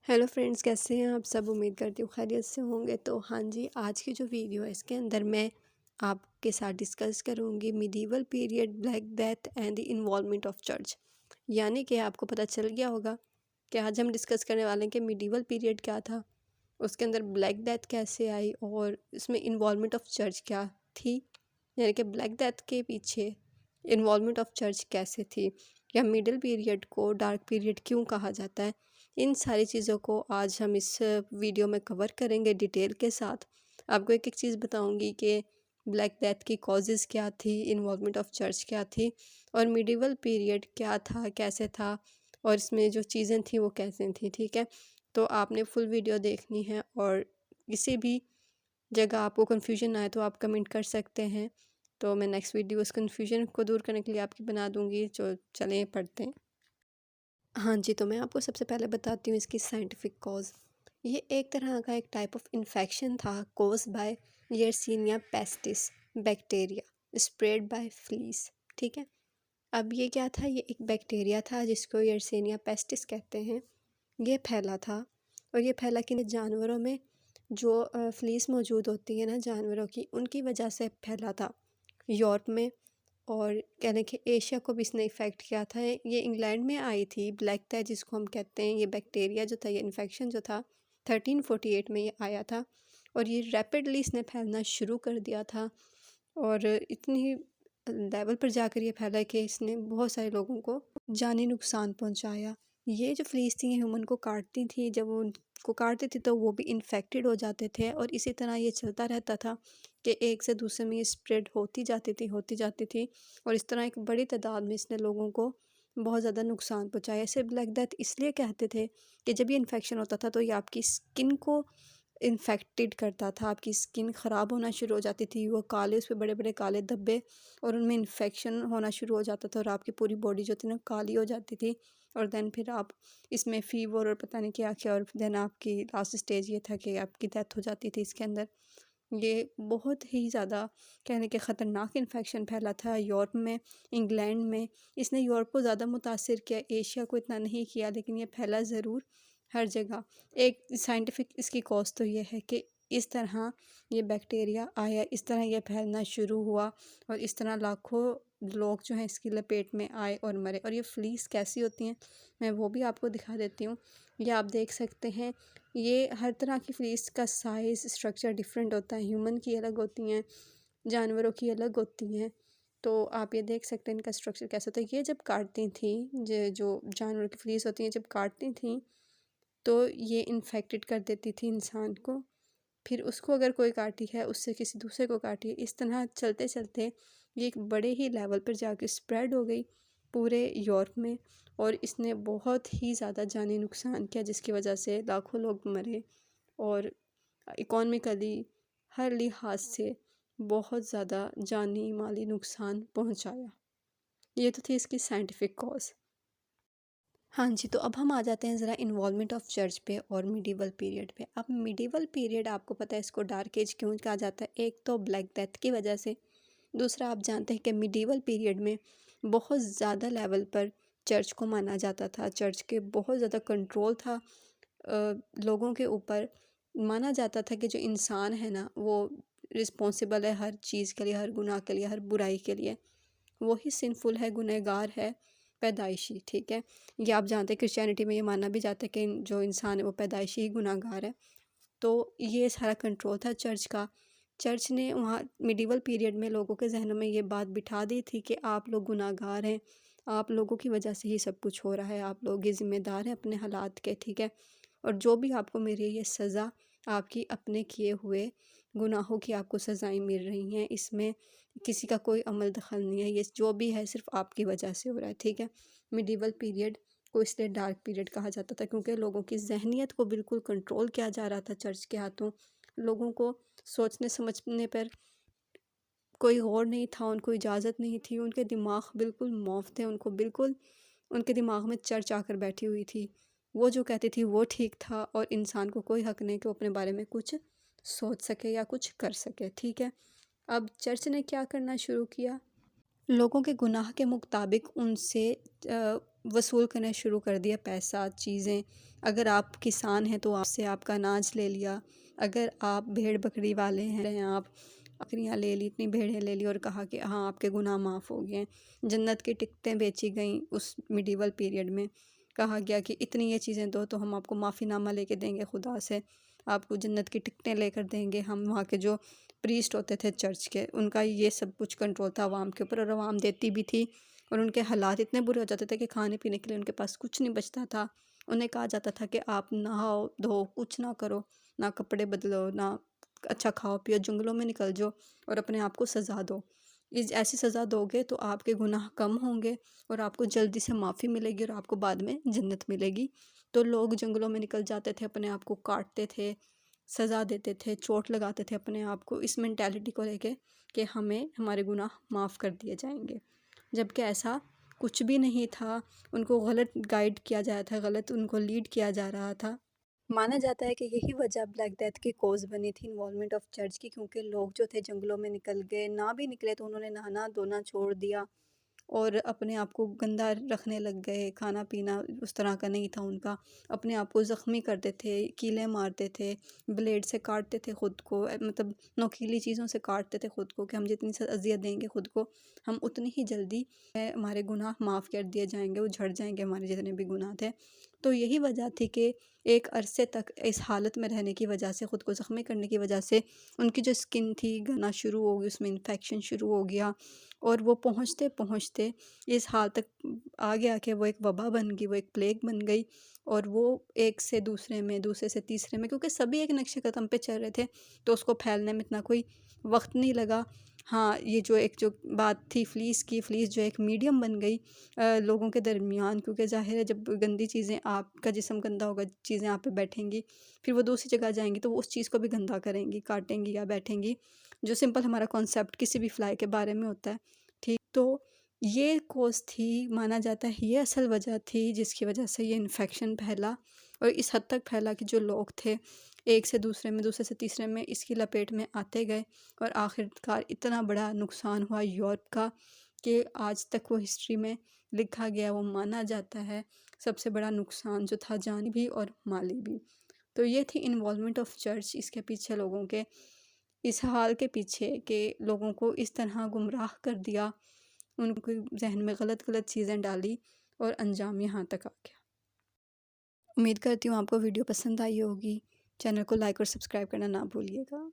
Hello friends, कैसे हैं आप सब। उम्मीद करती हूँ खैरियत से होंगे। तो हाँ जी, आज की जो वीडियो है इसके अंदर मैं आपके साथ डिस्कस करूँगी medieval period, black death and the involvement of church. यानी कि आपको पता चल गया होगा कि आज हम डिस्कस करने वाले हैं कि मिडीवल पीरियड क्या था, उसके अंदर ब्लैक डेथ कैसे आई और इसमें इन्वॉल्वमेंट ऑफ चर्च क्या थी। यानी कि ब्लैक डेथ के पीछे इन्वॉल्वमेंट ऑफ चर्च कैसे थी, या मिडिल पीरियड को डार्क पीरियड क्यों कहा जाता है। इन सारी चीज़ों को आज हम इस वीडियो में कवर करेंगे डिटेल के साथ। आपको एक एक चीज़ बताऊंगी कि ब्लैक डेथ की कॉजेज़ क्या थी, इन्वॉल्वमेंट ऑफ चर्च क्या थी और मिडिवल पीरियड क्या था, कैसे था और इसमें जो चीज़ें थी वो कैसे थी। ठीक है, तो आपने फुल वीडियो देखनी है और किसी भी जगह आपको कन्फ्यूजन आए तो आप कमेंट कर सकते हैं। तो मैं नेक्स्ट वीडियो उस कन्फ्यूजन को दूर करने के लिए आपकी बना दूंगी। जो चलें पढ़ते हैं। हाँ जी, तो मैं आपको सबसे पहले बताती हूँ इसकी साइंटिफिक कॉज। ये एक तरह का एक टाइप ऑफ इन्फेक्शन था caused by Yersinia pestis bacteria spread by fleas. ठीक है, अब ये क्या था, ये एक बैक्टीरिया था जिसको यर्सीनिया पेस्टिस कहते हैं। ये फैला था और ये फैला कि जानवरों में जो फ्लीस मौजूद होती है ना जानवरों की, उनकी वजह से फैला था यूरोप में। और कह लें कि एशिया को भी इसने इफ़ेक्ट किया था। ये इंग्लैंड में आई थी ब्लैक डेथ जिसको हम कहते हैं। ये बैक्टीरिया जो था, ये इन्फेक्शन जो था 1348 में ये आया था और ये रैपिडली इसने फैलना शुरू कर दिया था और इतनी लेवल पर जाकर ये फैला कि इसने बहुत सारे लोगों को जानी नुकसान पहुंचाया। ये जो फ्लीस थी ये ह्यूमन को काटती थी, जब वो उनको काटती थी तो वो भी इन्फेक्टेड हो जाते थे और इसी तरह ये चलता रहता था कि एक से दूसरे में ये स्प्रेड होती जाती थी और इस तरह एक बड़ी तादाद में इसने लोगों को बहुत ज़्यादा नुकसान पहुंचाया। इसे ब्लैक डेथ इसलिए कहते थे कि जब ये इन्फेक्शन होता था तो ये आपकी स्किन को इन्फेक्टेड करता था, आपकी स्किन ख़राब होना शुरू हो जाती थी, वो काले, उस पे बड़े बड़े काले धब्बे और उनमें इन्फेक्शन होना शुरू हो जाता था और आपकी पूरी बॉडी जो थी ना काली हो जाती थी। और देन फिर आप इसमें फ़ीवर और पता नहीं क्या क्या, और देन आपकी लास्ट स्टेज ये था कि आपकी डेथ हो जाती थी इसके अंदर। ये बहुत ही ज़्यादा कहने के ख़तरनाक इन्फेक्शन फैला था यूरोप में, इंग्लैंड में। इसने यूरोप को ज़्यादा मुतासिर किया, एशिया को इतना नहीं किया, लेकिन ये फैला ज़रूर हर जगह। एक साइंटिफिक इसकी कॉज तो ये है कि इस तरह ये बैक्टीरिया आया, इस तरह ये फैलना शुरू हुआ और इस तरह लाखों लोग जो हैं इसकी लपेट में आए और मरे। और ये फ्लीस कैसी होती हैं मैं वो भी आपको दिखा देती हूँ। ये आप देख सकते हैं, ये हर तरह की फ्लीस का साइज़ स्ट्रक्चर डिफरेंट होता है। ह्यूमन की अलग होती हैं, जानवरों की अलग होती हैं। तो आप ये देख सकते हैं इनका स्ट्रक्चर कैसा होता है। ये जब काटती थी, जो जानवर की फ्लीस होती हैं जब काटती थी तो ये इन्फेक्टेड कर देती थी इंसान को। फिर उसको अगर कोई काटी है, उससे किसी दूसरे को काटी है, इस तरह चलते चलते ये एक बड़े ही लेवल पर जाके स्प्रेड हो गई पूरे यूरोप में और इसने बहुत ही ज़्यादा जानी नुकसान किया, जिसकी वजह से लाखों लोग मरे और इकॉनमिकली हर लिहाज से बहुत ज़्यादा जानी माली नुकसान पहुंचाया। ये तो थी इसकी साइंटिफिक कॉज। हाँ जी, तो अब हम आ जाते हैं ज़रा इन्वॉल्वमेंट ऑफ चर्च पे और मिडीवल पीरियड पे। अब मिडीवल पीरियड आपको पता है इसको डार्क एज क्यों कहा जाता है। एक तो ब्लैक डेथ की वजह से, दूसरा आप जानते हैं कि मिडीवल पीरियड में बहुत ज़्यादा लेवल पर चर्च को माना जाता था। चर्च के बहुत ज़्यादा कंट्रोल था लोगों के ऊपर। माना जाता था कि जो इंसान है ना वो रिस्पॉन्सिबल है हर चीज़ के लिए, हर गुनाह के लिए, हर बुराई के लिए। वही सिंफुल है, गुनहगार है पैदाइशी। ठीक है, ये आप जानते हैं क्रिश्चियनिटी में ये माना भी जाता है कि जो इंसान है वो पैदाइशी ही गुनहगार है। तो ये सारा कंट्रोल था चर्च का। चर्च ने वहाँ मिडिवल पीरियड में लोगों के जहनों में ये बात बिठा दी थी कि आप लोग गुनहगार हैं, आप लोगों की वजह से ही सब कुछ हो रहा है, आप लोग ये ज़िम्मेदार हैं अपने हालात के। ठीक है, और जो भी आपको मिल रही है ये सज़ा आपकी अपने किए हुए गुनाहों की आपको सज़ाएं मिल रही हैं, इसमें किसी का कोई अमल दखल नहीं है, ये जो भी है सिर्फ आपकी वजह से हो रहा है। ठीक है, मिडिवल पीरियड को इसलिए डार्क पीरियड कहा जाता था क्योंकि लोगों की जहनीत को बिल्कुल कंट्रोल किया जा रहा था चर्च के हाथों। लोगों को सोचने समझने पर कोई गौर नहीं था, उनको इजाज़त नहीं थी, उनके दिमाग बिल्कुल मौफ थे, उनको बिल्कुल उनके दिमाग में चर्च आकर बैठी हुई थी। वो जो कहती थी वो ठीक था और इंसान को कोई हक नहीं कि वो अपने बारे में कुछ सोच सके या कुछ कर सके। ठीक है, अब चर्च ने क्या करना शुरू किया, लोगों के गुनाह के मुताबिक उनसे وصول کرنا شروع کر دیا، پیسہ، چیزیں۔ اگر آپ کسان ہیں تو آپ سے آپ کا اناج لے لیا، اگر آپ بھیڑ بکری والے ہیں آپ بکریاں لے لی، اتنی بھیڑیں لے لی اور کہا کہ ہاں آپ کے گناہ معاف ہو گئے ہیں۔ جنت کی ٹکٹیں بیچی گئیں اس میڈیول پیریڈ میں، کہا گیا کہ اتنی یہ چیزیں دو تو ہم آپ کو معافی نامہ لے کے دیں گے خدا سے، آپ کو جنت کی ٹکٹیں لے کر دیں گے ہم۔ وہاں کے جو پریسٹ ہوتے تھے چرچ کے، ان کا یہ سب کچھ کنٹرول تھا عوام کے اوپر، اور عوام دیتی بھی تھی، اور ان کے حالات اتنے برے ہو جاتے تھے کہ کھانے پینے کے لیے ان کے پاس کچھ نہیں بچتا تھا۔ انہیں کہا جاتا تھا کہ آپ نہاؤ دھو کچھ نہ کرو، نہ کپڑے بدلو، نہ اچھا کھاؤ پیو، جنگلوں میں نکل جاؤ اور اپنے آپ کو سزا دو۔ ایسی سزا دو گے تو آپ کے گناہ کم ہوں گے اور آپ کو جلدی سے معافی ملے گی اور آپ کو بعد میں جنت ملے گی۔ تو لوگ جنگلوں میں نکل جاتے تھے، اپنے آپ کو کاٹتے تھے، سزا دیتے تھے، چوٹ لگاتے تھے اپنے آپ کو، اس مینٹیلٹی کو لے کے کہ ہمیں ہمارے گناہ معاف کر دیے جائیں گے، جبکہ ایسا کچھ بھی نہیں تھا۔ ان کو غلط گائیڈ کیا جاتا تھا، غلط ان کو لیڈ کیا جا رہا تھا۔ مانا جاتا ہے کہ یہی وجہ بلیک ڈیتھ کی کوز بنی تھی، انوالومنٹ آف چرچ کی، کیونکہ لوگ جو تھے جنگلوں میں نکل گئے، نہ بھی نکلے تو انہوں نے نہانا دھونا چھوڑ دیا اور اپنے آپ کو گندا رکھنے لگ گئے، کھانا پینا اس طرح کا نہیں تھا ان کا، اپنے آپ کو زخمی کرتے تھے، کیلیں مارتے تھے، بلیڈ سے کاٹتے تھے خود کو، مطلب نوکیلی چیزوں سے کاٹتے تھے خود کو کہ ہم جتنی اذیت دیں گے خود کو ہم اتنی ہی جلدی ہمارے گناہ معاف کر دیے جائیں گے، وہ جھڑ جائیں گے ہمارے جتنے بھی گناہ تھے۔ تو یہی وجہ تھی کہ ایک عرصے تک اس حالت میں رہنے کی وجہ سے، خود کو زخمی کرنے کی وجہ سے ان کی جو سکن تھی گنا شروع ہو گئی، اس میں انفیکشن شروع ہو گیا، اور وہ پہنچتے پہنچتے اس حال تک آ گیا کہ وہ ایک وبا بن گئی، وہ ایک پلیگ بن گئی، اور وہ ایک سے دوسرے میں، دوسرے سے تیسرے میں، کیونکہ سبھی ایک نقش قدم پہ چل رہے تھے تو اس کو پھیلنے میں اتنا کوئی وقت نہیں لگا۔ ہاں یہ جو بات تھی فلیس کی، فلیس جو ایک میڈیم بن گئی لوگوں کے درمیان، کیونکہ ظاہر ہے جب گندی چیزیں، آپ کا جسم گندا ہوگا، چیزیں آپ پہ بیٹھیں گی، پھر وہ دوسری جگہ جائیں گی تو وہ اس چیز کو بھی گندا کریں گی، کاٹیں گی یا بیٹھیں گی، جو سمپل ہمارا کانسیپٹ کسی بھی فلائی کے بارے میں ہوتا ہے، ٹھیک۔ تو یہ کوز تھی، مانا جاتا ہے یہ اصل وجہ تھی جس کی وجہ سے یہ انفیکشن پھیلا، اور اس حد تک پھیلا کہ جو لوگ تھے ایک سے دوسرے میں، دوسرے سے تیسرے میں اس کی لپیٹ میں آتے گئے، اور آخرکار اتنا بڑا نقصان ہوا یورپ کا کہ آج تک وہ ہسٹری میں لکھا گیا، وہ مانا جاتا ہے سب سے بڑا نقصان جو تھا، جانی بھی اور مالی بھی۔ تو یہ تھی انوالومنٹ آف چرچ، اس کے پیچھے لوگوں کے اس حال کے پیچھے کہ لوگوں کو اس طرح گمراہ کر دیا، ان کو ذہن میں غلط غلط چیزیں ڈالی اور انجام یہاں تک آ گیا۔ امید کرتی ہوں آپ کو ویڈیو پسند آئی ہوگی، چینل کو لائک اور سبسکرائب کرنا نہ بھولیے گا۔